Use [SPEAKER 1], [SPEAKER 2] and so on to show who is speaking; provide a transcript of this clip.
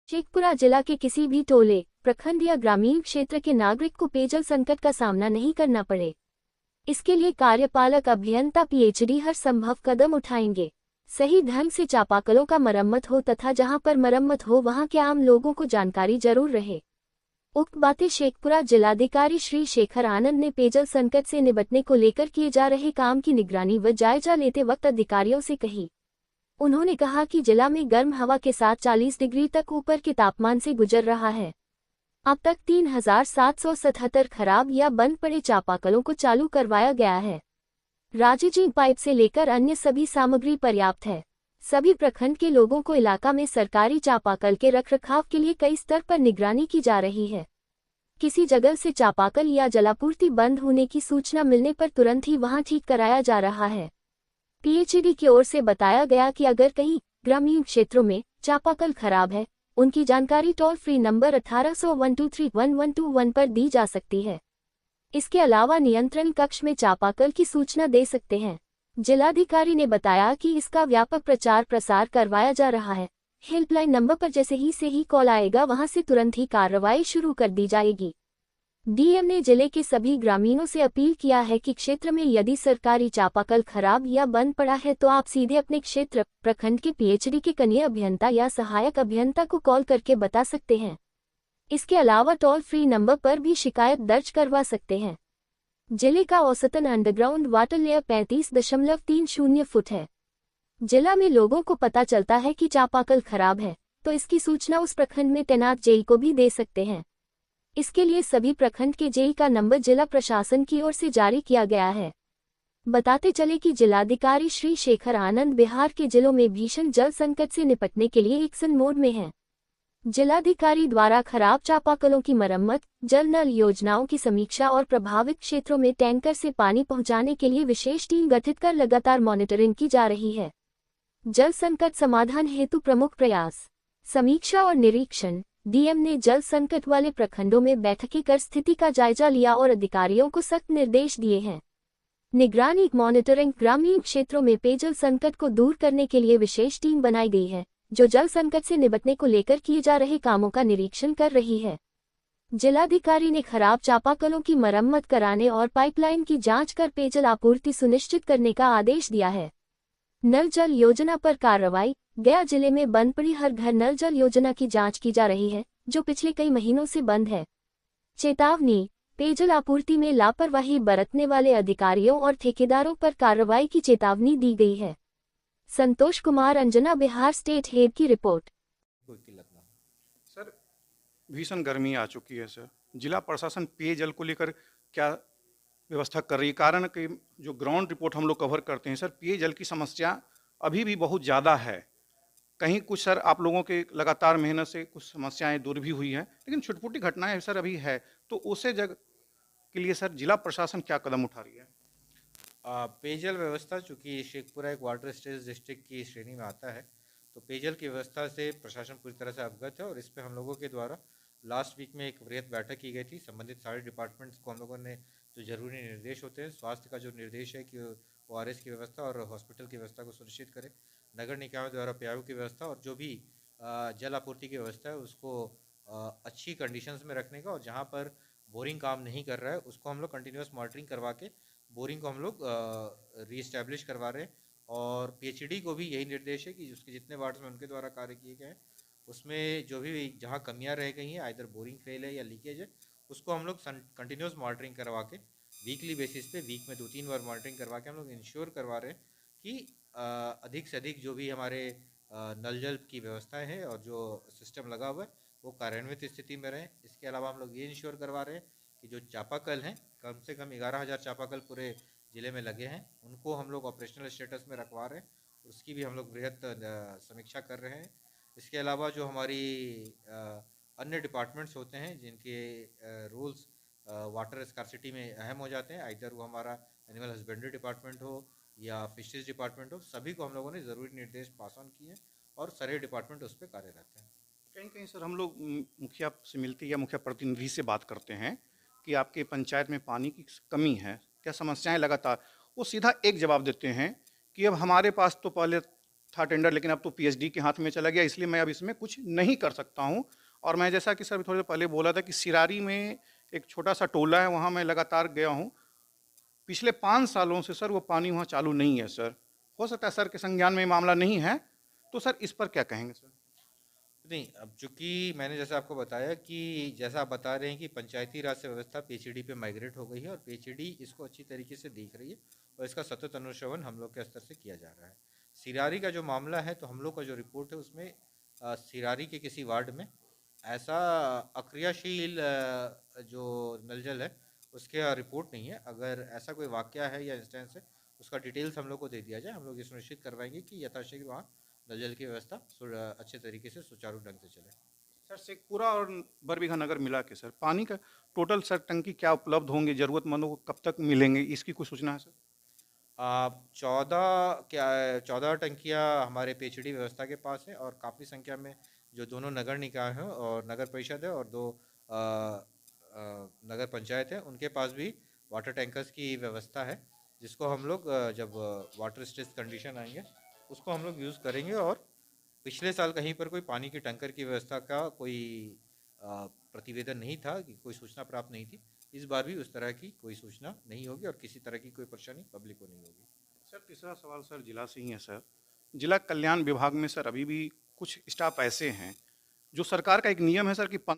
[SPEAKER 1] शेखपुरा जिला के किसी भी टोले, प्रखंड या ग्रामीण क्षेत्र के नागरिक को पेयजल संकट का सामना नहीं करना पड़े, इसके लिए कार्यपालक अभियंता पीएचडी हर संभव कदम उठाएंगे। सही ढंग से चापाकलों का मरम्मत हो तथा जहां पर मरम्मत हो वहां के आम लोगों को जानकारी जरूर रहे। उक्त बातें शेखपुरा जिलाधिकारी श्री शेखर आनंद ने पेयजल संकट से निपटने को लेकर किए जा रहे काम की निगरानी व जायजा लेते वक्त अधिकारियों से कही। उन्होंने कहा कि जिला में गर्म हवा के साथ 40 डिग्री तक ऊपर के तापमान से गुजर रहा है। अब तक 3777 खराब या बंद पड़े चापाकलों को चालू करवाया गया है। राजजी पाइप से लेकर अन्य सभी सामग्री पर्याप्त है। सभी प्रखंड के लोगों को इलाका में सरकारी चापाकल के रखरखाव के लिए कई स्तर पर निगरानी की जा रही है। किसी जगह से चापाकल या जलापूर्ति बंद होने की सूचना मिलने पर तुरंत ही वहां ठीक कराया जा रहा है। पीएचडी की ओर से बताया गया कि अगर कहीं ग्रामीण क्षेत्रों में चापाकल खराब है, उनकी जानकारी टोल फ्री नंबर 1800-123-1121 पर दी जा सकती है। इसके अलावा नियंत्रण कक्ष में चापाकल की सूचना दे सकते हैं। जिलाधिकारी ने बताया कि इसका व्यापक प्रचार प्रसार करवाया जा रहा है। हेल्पलाइन नंबर पर जैसे ही कॉल आएगा वहां से तुरंत ही कार्रवाई शुरू कर दी जाएगी। डीएम ने जिले के सभी ग्रामीणों से अपील किया है कि क्षेत्र में यदि सरकारी चापाकल खराब या बंद पड़ा है तो आप सीधे अपने क्षेत्र प्रखंड के पीएचडी के कनीय अभियंता या सहायक अभियंता को कॉल करके बता सकते हैं। इसके अलावा टोल फ्री नंबर पर भी शिकायत दर्ज करवा सकते हैं। जिले का औसतन अंडरग्राउंड वाटर लेयर 35.30 फुट है। जिला में लोगों को पता चलता है कि चापाकल खराब है तो इसकी सूचना उस प्रखंड में तैनात जेई को भी दे सकते हैं। इसके लिए सभी प्रखंड के जेई का नंबर जिला प्रशासन की ओर से जारी किया गया है। बताते चले कि जिलाधिकारी श्री शेखर आनंद बिहार के जिलों में भीषण जल संकट से निपटने के लिए एक्शन मोड में हैं। जिलाधिकारी द्वारा खराब चापाकलों की मरम्मत, जल नल योजनाओं की समीक्षा और प्रभावित क्षेत्रों में टैंकर से पानी पहुंचाने के लिए विशेष टीम गठित कर लगातार मॉनिटरिंग की जा रही है। जल संकट समाधान हेतु प्रमुख प्रयास, समीक्षा और निरीक्षण। डीएम ने जल संकट वाले प्रखंडों में बैठकें कर स्थिति का जायजा लिया और अधिकारियों को सख्त निर्देश दिए हैं। निगरानी मॉनिटरिंग। ग्रामीण क्षेत्रों में पेयजल संकट को दूर करने के लिए विशेष टीम बनाई गई है जो जल संकट से निपटने को लेकर किए जा रहे कामों का निरीक्षण कर रही है। जिलाधिकारी ने खराब चापाकलों की मरम्मत कराने और पाइपलाइन की जांच कर पेयजल आपूर्ति सुनिश्चित करने का आदेश दिया है। नल जल योजना पर कार्रवाई। गया जिले में बंद पड़ी हर घर नल जल योजना की जांच की जा रही है जो पिछले कई महीनों से बंद है। चेतावनी, पेयजल आपूर्ति में लापरवाही बरतने वाले अधिकारियों और ठेकेदारों पर कार्रवाई की चेतावनी दी गई है। संतोष कुमार, अंजना, बिहार स्टेट हेड की रिपोर्ट।
[SPEAKER 2] सर, भीषण गर्मी आ चुकी है सर। जिला प्रशासन पेयजल को लेकर क्या व्यवस्था कर रही है? कारण कि जो ग्राउंड रिपोर्ट हम लोग कवर करते हैं सर, पेयजल की समस्या अभी भी बहुत ज़्यादा है। कहीं कुछ सर आप लोगों के लगातार मेहनत से कुछ समस्याएं दूर भी हुई हैं, लेकिन छोटी-मोटी घटनाएं सर अभी है। तो उसे जगह के लिए सर जिला प्रशासन क्या कदम उठा रही है?
[SPEAKER 3] पेयजल व्यवस्था, चूँकि शेखपुरा एक वाटर स्ट्रेस डिस्ट्रिक्ट की श्रेणी में आता है, तो पेयजल की व्यवस्था से प्रशासन पूरी तरह से अवगत है और इस पे हम लोगों के द्वारा लास्ट वीक में एक वृहद बैठक की गई थी। संबंधित सारे डिपार्टमेंट्स को हम लोगों ने जो जरूरी निर्देश होते हैं, स्वास्थ्य का जो निर्देश है कि ORS की व्यवस्था और हॉस्पिटल की व्यवस्था को सुनिश्चित करें, नगर निकायों द्वारा पेयजल की व्यवस्था और जो भी जल आपूर्ति की व्यवस्था है उसको अच्छी कंडीशंस में रखने का, और जहाँ पर बोरिंग काम नहीं कर रहा है उसको हम लोग कंटिन्यूस मॉनिटरिंग करवा के बोरिंग को हम लोग रीएस्टैब्लिश करवा रहे हैं। और पीएचडी को भी यही निर्देश है कि उसके जितने वार्ड्स में उनके द्वारा कार्य किए गए हैं उसमें जो भी जहाँ कमियां रह गई हैं, आइदर बोरिंग फेल है या लीकेज है, उसको हम लोग कंटिन्यूस मॉनिटरिंग करवा के वीकली बेसिस पे, वीक में 2-3 बार मॉनिटरिंग करवा के हम लोग इंश्योर करवा रहे हैं कि अधिक से अधिक जो भी हमारे नल जल की व्यवस्थाएं हैं और जो सिस्टम लगा हुआ है वो कार्यान्वित स्थिति में रहें। इसके अलावा हम लोग ये इंश्योर करवा रहे हैं कि जो चापाकल हैं, कम से कम 11,000 चापाकल पूरे ज़िले में लगे हैं, उनको हम लोग ऑपरेशनल स्टेटस में रखवा रहे हैं। उसकी भी हम लोग बृहद समीक्षा कर रहे हैं। इसके अलावा जो हमारी अन्य डिपार्टमेंट्स होते हैं जिनके रूल्स वाटर स्कार्सिटी में अहम हो जाते हैं, आइदर वो हमारा एनिमल हस्बेंड्री डिपार्टमेंट हो या फिशरीज डिपार्टमेंट हो, सभी को हम लोगों ने ज़रूरी निर्देश पास ऑन किए और सारे डिपार्टमेंट उस पर कार्यरत हैं।
[SPEAKER 2] कहीं कहीं सर हम लोग मुखिया से मिलते या मुखिया प्रतिनिधि से बात करते हैं कि आपके पंचायत में पानी की कमी है, क्या समस्याएं लगातार, वो सीधा एक जवाब देते हैं कि अब हमारे पास तो पहले था टेंडर, लेकिन अब तो पीएचडी के हाथ में चला गया, इसलिए मैं अब इसमें कुछ नहीं कर सकता हूँ। और मैं जैसा कि सर थोड़ी देर पहले बोला था कि सिरारी में एक छोटा सा टोला है, वहाँ मैं लगातार गया हूँ। पिछले 5 सालों से सर वो पानी वहाँ चालू नहीं है सर। हो सकता है सर के संज्ञान में ये मामला नहीं है, तो सर इस पर क्या कहेंगे सर?
[SPEAKER 3] नहीं, अब चूंकि मैंने जैसा आपको बताया कि जैसा आप बता रहे हैं कि पंचायती राज से व्यवस्था पीएचडी पे माइग्रेट हो गई है और पीएचडी इसको अच्छी तरीके से देख रही है और इसका सतत अनुश्रवण हम लोग के स्तर से किया जा रहा है। सिरारी का जो मामला है, तो हम लोग का जो रिपोर्ट है उसमें सिरारी के किसी वार्ड में ऐसा अक्रियाशील जो नलजल है उसके रिपोर्ट नहीं है। अगर ऐसा कोई वाकया है या इंस्टेंस है, उसका डिटेल्स हम लोग को दे दिया जाए। हम लोग ये सुनिश्चित करवाएंगे कि यथाशीघ्र वहाँ नल जल की व्यवस्था अच्छे तरीके से सुचारू ढंग से चले।
[SPEAKER 2] सर शेखपुरा और बरबीघा नगर मिला के सर पानी का टोटल सर टंकी क्या उपलब्ध होंगे, जरूरतमंदों को कब तक मिलेंगे, इसकी कुछ सूचना है सर?
[SPEAKER 3] 14 टंकियाँ हमारे पीएचडी व्यवस्था के पास है और काफ़ी संख्या में जो दोनों नगर निकाय हैं और नगर परिषद है और 2 नगर पंचायत है, उनके पास भी वाटर टैंकर्स की व्यवस्था है, जिसको हम लोग जब वाटर स्ट्रेस कंडीशन आएंगे उसको हम लोग यूज़ करेंगे। और पिछले साल कहीं पर कोई पानी की टैंकर की व्यवस्था का कोई प्रतिवेदन नहीं था, कि कोई सूचना प्राप्त नहीं थी। इस बार भी उस तरह की कोई सूचना नहीं होगी और किसी तरह की कोई परेशानी पब्लिक को नहीं होगी।
[SPEAKER 2] सर तीसरा सवाल सर जिला से ही है सर। जिला कल्याण विभाग में सर अभी भी कुछ स्टाफ ऐसे हैं जो सरकार का एक नियम है सर कि